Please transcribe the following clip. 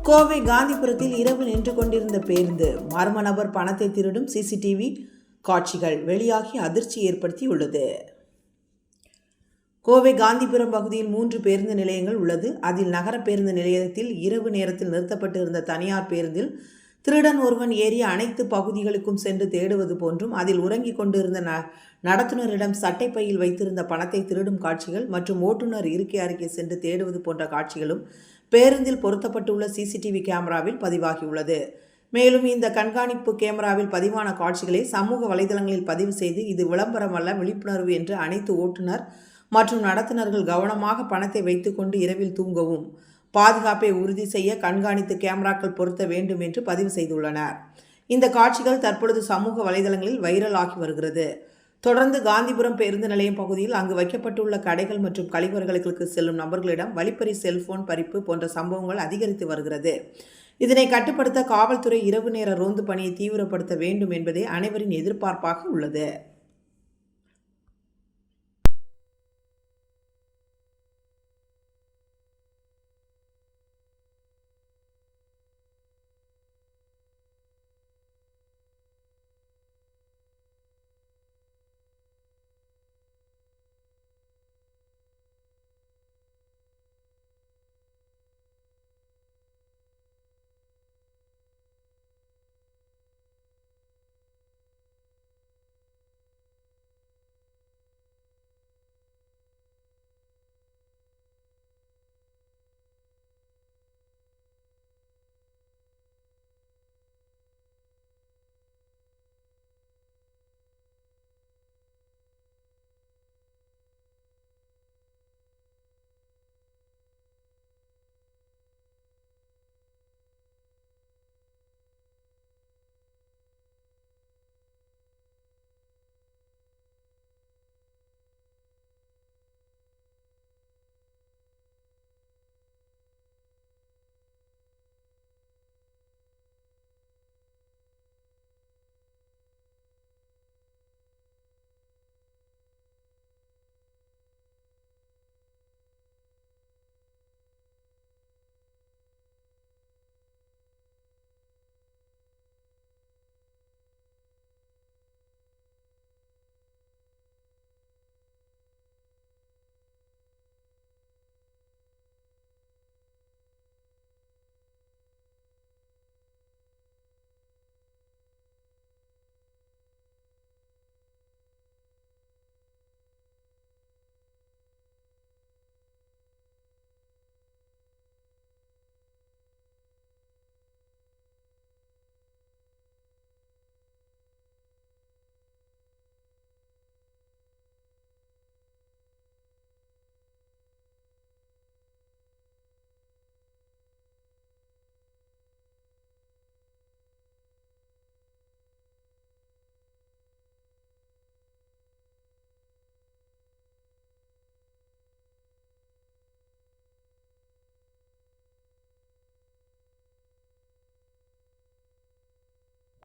கோவை காந்திபுரத்தில் இரவு நின்று கொண்டிருந்த பேருந்து, மர்ம நபர் பணத்தை திருடும் சிசிடிவி காட்சிகள் வெளியாகி அதிர்ச்சி ஏற்படுத்தியுள்ளது. கோவை காந்திபுரம் பகுதியில் 3 பேருந்து நிலையங்கள் உள்ளது. அதில் நகர பேருந்து நிலையத்தில் இரவு நேரத்தில் நிறுத்தப்பட்டிருந்த தனியார் பேருந்தில் திருடன் ஒருவன் ஏறி அனைத்து பகுதிகளுக்கும் சென்று தேடுவது போன்றும், அதில் உறங்கிக் கொண்டிருந்த நடத்துனரிடம் சட்டைப்பையில் வைத்திருந்த பணத்தை திருடும் காட்சிகள் மற்றும் ஓட்டுநர் இருக்கை அருகே சென்று தேடுவது போன்ற காட்சிகளும் பேருந்தில் பொருத்தப்பட்டுள்ள சிசிடிவி கேமராவில் பதிவாகியுள்ளது. மேலும் இந்த கண்காணிப்பு கேமராவில் பதிவான காட்சிகளை சமூக வலைதளங்களில் பதிவு செய்து, இது விளம்பரம் அல்ல, விழிப்புணர்வு என்று அனைத்து ஓட்டுநர் மற்றும் நடத்துனர்கள் கவனமாக பணத்தை வைத்துக்கொண்டு இரவில் தூங்கவும், பாதுகாப்பை உறுதி செய்ய கண்காணித்து கேமராக்கள் பொருத்த வேண்டும் என்று பதிவு செய்துள்ளனர். இந்த காட்சிகள் தற்பொழுது சமூக வலைதளங்களில் வைரல் ஆகி வருகிறது. தொடர்ந்து காந்திபுரம் பேருந்து நிலையம் பகுதியில் அங்கு வைக்கப்பட்டுள்ள கடைகள் மற்றும் கழிவறைகளுக்கு செல்லும் நபர்களிடம் வழிப்பறி, செல்போன் பறிப்பு போன்ற சம்பவங்கள் அதிகரித்து வருகிறது. இதனை கட்டுப்படுத்த காவல்துறை இரவு நேர ரோந்து பணியை தீவிரப்படுத்த வேண்டும் என்பதே அனைவரின் எதிர்பார்ப்பாக உள்ளது.